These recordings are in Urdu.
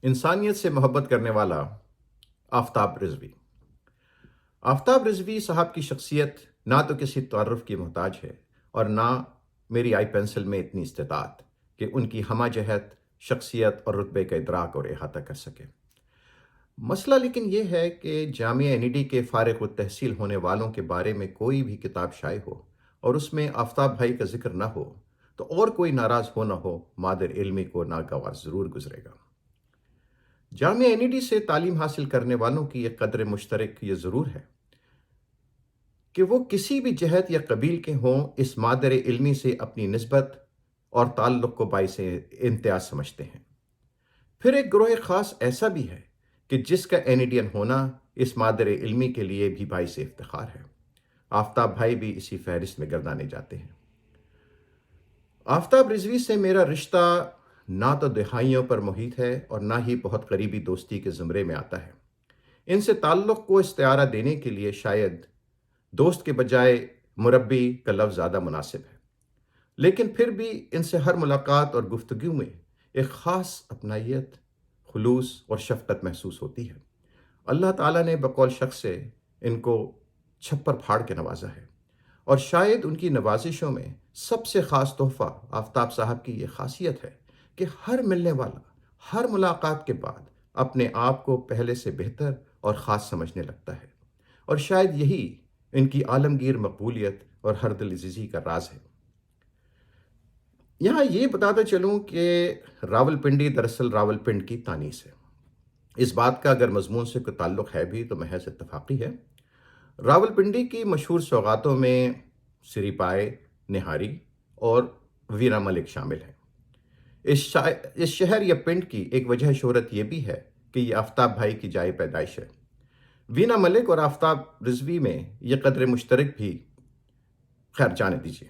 انسانیت سے محبت کرنے والا آفتاب رضوی۔ آفتاب رضوی صاحب کی شخصیت نہ تو کسی تعارف کی محتاج ہے اور نہ میری آئی پینسل میں اتنی استطاعت کہ ان کی ہمہ جہت شخصیت اور رتبے کا ادراک اور احاطہ کر سکے۔ مسئلہ لیکن یہ ہے کہ جامعہ NED کے فارغ التحصیل ہونے والوں کے بارے میں کوئی بھی کتاب شائع ہو اور اس میں آفتاب بھائی کا ذکر نہ ہو تو اور کوئی ناراض ہو نہ ہو، مادر علمی کو ناگوار ضرور گزرے گا۔ جامعہ NED سے تعلیم حاصل کرنے والوں کی ایک قدر مشترک یہ ضرور ہے کہ وہ کسی بھی جہت یا قبیل کے ہوں، اس مادر علمی سے اپنی نسبت اور تعلق کو باعث امتیاز سمجھتے ہیں۔ پھر ایک گروہ خاص ایسا بھی ہے کہ جس کا NEDین ہونا اس مادر علمی کے لیے بھی باعث افتخار ہے۔ آفتاب بھائی بھی اسی فہرست میں گردانے جاتے ہیں۔ آفتاب رضوی سے میرا رشتہ نہ تو دہائیوں پر محیط ہے اور نہ ہی بہت قریبی دوستی کے زمرے میں آتا ہے۔ ان سے تعلق کو استعارہ دینے کے لیے شاید دوست کے بجائے مربی کا لفظ زیادہ مناسب ہے، لیکن پھر بھی ان سے ہر ملاقات اور گفتگو میں ایک خاص اپنائیت، خلوص اور شفقت محسوس ہوتی ہے۔ اللہ تعالیٰ نے بقول شخص سے ان کو چھپر پھاڑ کے نوازا ہے، اور شاید ان کی نوازشوں میں سب سے خاص تحفہ آفتاب صاحب کی یہ خاصیت ہے کہ ہر ملنے والا ہر ملاقات کے بعد اپنے آپ کو پہلے سے بہتر اور خاص سمجھنے لگتا ہے، اور شاید یہی ان کی عالمگیر مقبولیت اور ہر دل عزیزی کا راز ہے۔ یہاں یہ بتاتا چلوں کہ راولپنڈی دراصل راولپنڈ کی تانیث ہے۔ اس بات کا اگر مضمون سے کوئی تعلق ہے بھی تو محض اتفاقی ہے۔ راولپنڈی کی مشہور سوغاتوں میں سری پائے، نہاری اور وینا ملک شامل ہیں۔ اس شہر یا پنڈ کی ایک وجہ شہرت یہ بھی ہے کہ یہ آفتاب بھائی کی جائے پیدائش ہے۔ وینا ملک اور آفتاب رضوی میں یہ قدر مشترک بھی خیر جانے دیجیے۔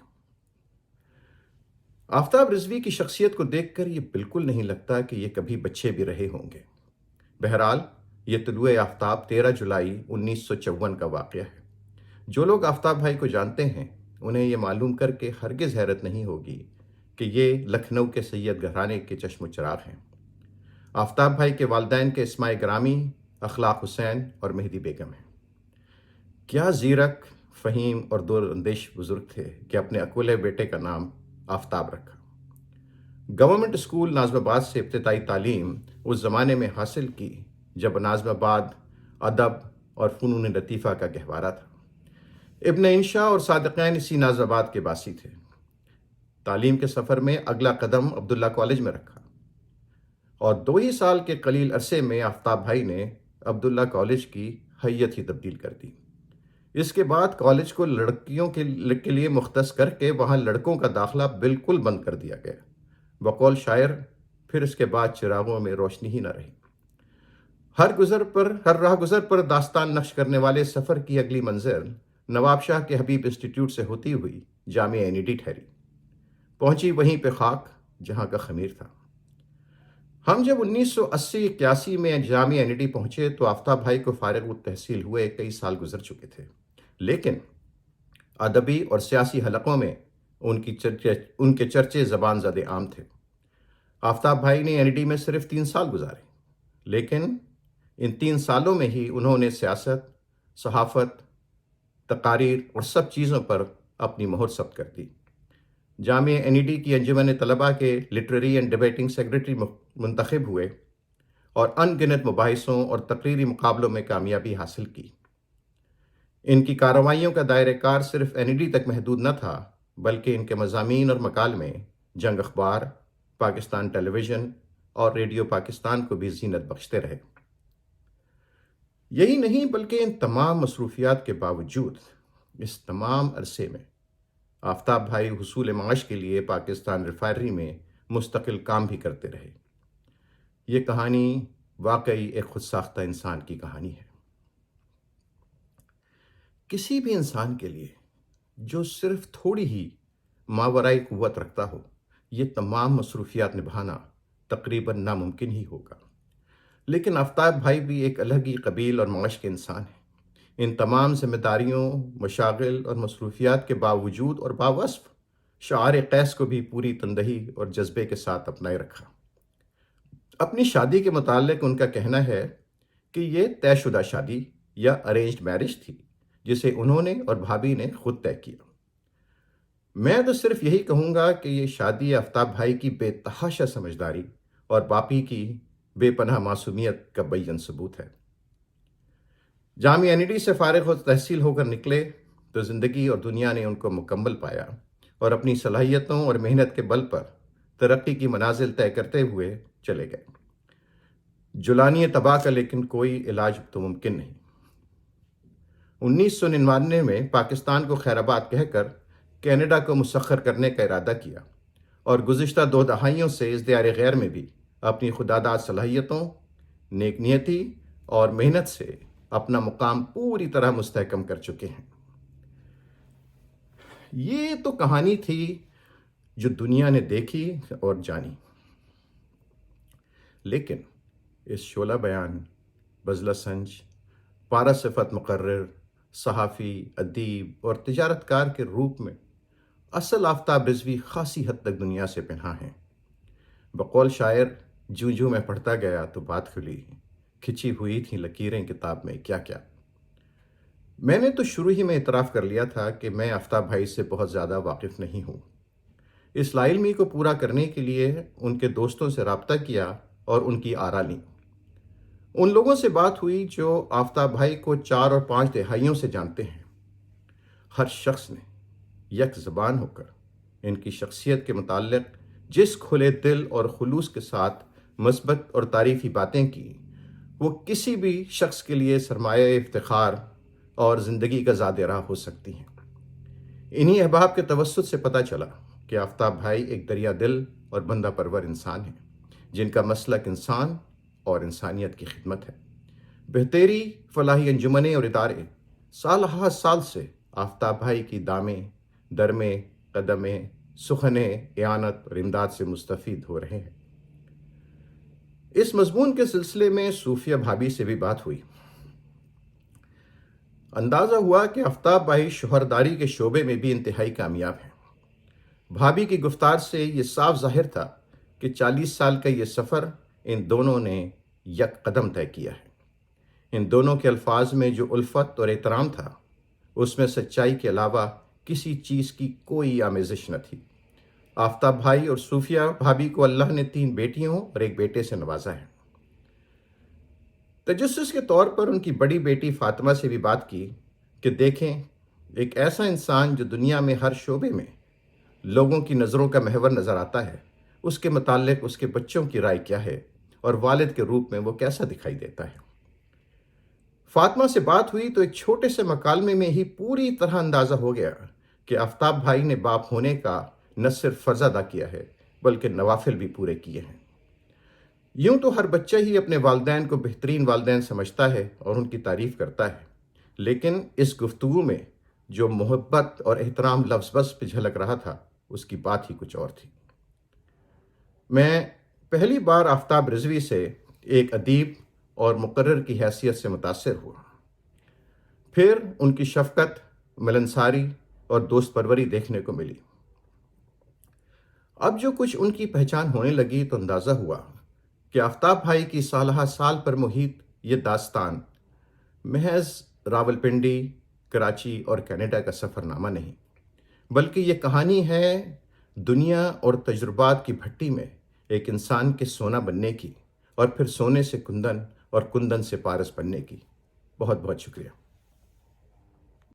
آفتاب رضوی کی شخصیت کو دیکھ کر یہ بالکل نہیں لگتا کہ یہ کبھی بچے بھی رہے ہوں گے۔ بہرحال یہ طلوع آفتاب 13 جولائی 1954 کا واقعہ ہے۔ جو لوگ آفتاب بھائی کو جانتے ہیں انہیں یہ معلوم کر کے ہرگز حیرت نہیں ہوگی کہ یہ لکھنؤ کے سید گھرانے کے چشم و چراغ ہیں۔ آفتاب بھائی کے والدین کے اسماء گرامی اخلاق حسین اور مہدی بیگم ہیں۔ کیا زیرک، فہیم اور دور اندیش بزرگ تھے کہ اپنے اکولے بیٹے کا نام آفتاب رکھا۔ گورنمنٹ اسکول ناظم آباد سے ابتدائی تعلیم اس زمانے میں حاصل کی جب ناظم آباد ادب اور فنون لطیفہ کا گہوارہ تھا۔ ابن انشا اور صادقین اسی ناظم آباد کے باسی تھے۔ تعلیم کے سفر میں اگلا قدم عبداللہ کالج میں رکھا، اور 2 ہی سال کے قلیل عرصے میں آفتاب بھائی نے عبداللہ کالج کی حیت ہی تبدیل کر دی۔ اس کے بعد کالج کو لڑکیوں کے لیے مختص کر کے وہاں لڑکوں کا داخلہ بالکل بند کر دیا گیا۔ بقول شاعر، پھر اس کے بعد چراغوں میں روشنی ہی نہ رہی۔ ہر راہ گزر پر داستان نقش کرنے والے سفر کی اگلی منزل نواب شاہ کے حبیب انسٹیٹیوٹ سے ہوتی ہوئی جامعہ NED ٹھہری۔ پہنچی وہیں پہ خاک جہاں کا خمیر تھا۔ ہم جب 1980-81 میں جامعہ NED پہنچے تو آفتاب بھائی کو فارغ التحصیل ہوئے کئی سال گزر چکے تھے، لیکن ادبی اور سیاسی حلقوں میں ان کے چرچے زبان زد عام تھے۔ آفتاب بھائی نے NED میں صرف 3 سال گزارے، لیکن ان 3 سالوں میں ہی انہوں نے سیاست، صحافت، تقاریر اور سب چیزوں پر اپنی مہر ثبت کر دی۔ جامعہ NED کی انجمن طلباء کے لٹریری اینڈ ڈیبیٹنگ سیکرٹری منتخب ہوئے اور ان گنت مباحثوں اور تقریری مقابلوں میں کامیابی حاصل کی۔ ان کی کارروائیوں کا دائرہ کار صرف NED تک محدود نہ تھا، بلکہ ان کے مضامین اور مکالمے جنگ اخبار، پاکستان ٹیلی ویژن اور ریڈیو پاکستان کو بھی زینت بخشتے رہے۔ یہی نہیں بلکہ ان تمام مصروفیات کے باوجود اس تمام عرصے میں آفتاب بھائی حصول معاش کے لیے پاکستان ریفائنری میں مستقل کام بھی کرتے رہے۔ یہ کہانی واقعی ایک خود ساختہ انسان کی کہانی ہے۔ کسی بھی انسان کے لیے جو صرف تھوڑی ہی ماورائی قوت رکھتا ہو، یہ تمام مصروفیات نبھانا تقریباً ناممکن ہی ہوگا۔ لیکن آفتاب بھائی بھی ایک الگ ہی قبیل اور معاش کے انسان ہیں۔ ان تمام ذمہ داریوں، مشاغل اور مصروفیات کے باوجود اور باوصف شعار قیس کو بھی پوری تندہی اور جذبے کے ساتھ اپنائے رکھا۔ اپنی شادی کے متعلق ان کا کہنا ہے کہ یہ طے شدہ شادی یا ارینجڈ میرج تھی جسے انہوں نے اور بھابھی نے خود طے کیا۔ میں تو صرف یہی کہوں گا کہ یہ شادی آفتاب بھائی کی بے تحاشا سمجھداری اور باپی کی بے پناہ معصومیت کا بیان ثبوت ہے۔ جامعہ NED سے فارغ و تحصیل ہو کر نکلے تو زندگی اور دنیا نے ان کو مکمل پایا اور اپنی صلاحیتوں اور محنت کے بل پر ترقی کی منازل طے کرتے ہوئے چلے گئے۔ جولانی تباہ کا لیکن کوئی علاج تو ممکن نہیں۔ 1999 میں پاکستان کو خیر آباد کہہ کر کینیڈا کو مسخر کرنے کا ارادہ کیا اور گزشتہ 2 دہائیوں سے ازدیار غیر میں بھی اپنی خودداد صلاحیتوں، نیک نیتی اور محنت سے اپنا مقام پوری طرح مستحکم کر چکے ہیں۔ یہ تو کہانی تھی جو دنیا نے دیکھی اور جانی، لیکن اس شعلہ بیان، بزلہ سنج، پارہ صفت مقرر، صحافی، ادیب اور تجارت کار کے روپ میں اصل آفتاب رضوی خاصی حد تک دنیا سے پنہاں ہیں۔ بقول شاعر، جوں جوں میں پڑھتا گیا تو بات کھلی، کھچی ہوئی تھیں لکیریں کتاب میں کیا کیا۔ میں نے تو شروع ہی میں اعتراف کر لیا تھا کہ میں آفتاب بھائی سے بہت زیادہ واقف نہیں ہوں۔ اس لا علمی کو پورا کرنے کے لیے ان کے دوستوں سے رابطہ کیا اور ان کی آرا لی۔ ان لوگوں سے بات ہوئی جو آفتاب بھائی کو 4 اور 5 دہائیوں سے جانتے ہیں۔ ہر شخص نے یک زبان ہو کر ان کی شخصیت کے متعلق جس کھلے دل اور خلوص کے ساتھ مثبت اور تعریفی باتیں کی، وہ کسی بھی شخص کے لیے سرمایہ افتخار اور زندگی کا زاد راہ ہو سکتی ہیں۔ انہی احباب کے توسط سے پتہ چلا کہ آفتاب بھائی ایک دریا دل اور بندہ پرور انسان ہیں جن کا مسلک انسان اور انسانیت کی خدمت ہے۔ بہتری فلاحی انجمنیں اور ادارے سال ہا سال سے آفتاب بھائی کی دامیں، درمیں، قدمیں، سخنیں اعانت اور امداد سے مستفید ہو رہے ہیں۔ اس مضمون کے سلسلے میں صوفیہ بھابھی سے بھی بات ہوئی۔ اندازہ ہوا کہ آفتاب بھائی شوہرداری کے شعبے میں بھی انتہائی کامیاب ہیں۔ بھابھی کی گفتار سے یہ صاف ظاہر تھا کہ 40 سال کا یہ سفر ان دونوں نے یک قدم طے کیا ہے۔ ان دونوں کے الفاظ میں جو الفت اور احترام تھا، اس میں سچائی کے علاوہ کسی چیز کی کوئی آمیزش نہ تھی۔ آفتاب بھائی اور صوفیہ بھابھی کو اللہ نے 3 بیٹیوں اور 1 بیٹے سے نوازا ہے۔ تجسس کے طور پر ان کی بڑی بیٹی فاطمہ سے بھی بات کی کہ دیکھیں، ایک ایسا انسان جو دنیا میں ہر شعبے میں لوگوں کی نظروں کا محور نظر آتا ہے، اس کے متعلق اس کے بچوں کی رائے کیا ہے اور والد کے روپ میں وہ کیسا دکھائی دیتا ہے۔ فاطمہ سے بات ہوئی تو ایک چھوٹے سے مکالمے میں ہی پوری طرح اندازہ ہو گیا کہ آفتاب بھائی نے باپ ہونے کا نہ صرف فرض ادا کیا ہے بلکہ نوافل بھی پورے کیے ہیں۔ یوں تو ہر بچہ ہی اپنے والدین کو بہترین والدین سمجھتا ہے اور ان کی تعریف کرتا ہے، لیکن اس گفتگو میں جو محبت اور احترام لفظ بس پہ جھلک رہا تھا، اس کی بات ہی کچھ اور تھی۔ میں پہلی بار آفتاب رضوی سے ایک ادیب اور مقرر کی حیثیت سے متاثر ہوا، پھر ان کی شفقت، ملنساری اور دوست پروری دیکھنے کو ملی۔ اب جو کچھ ان کی پہچان ہونے لگی تو اندازہ ہوا کہ آفتاب بھائی کی سالہ سال پر محیط یہ داستان محض راولپنڈی، کراچی اور کینیڈا کا سفر نامہ نہیں، بلکہ یہ کہانی ہے دنیا اور تجربات کی بھٹی میں ایک انسان کے سونا بننے کی، اور پھر سونے سے کندن اور کندن سے پارس بننے کی۔ بہت بہت شکریہ۔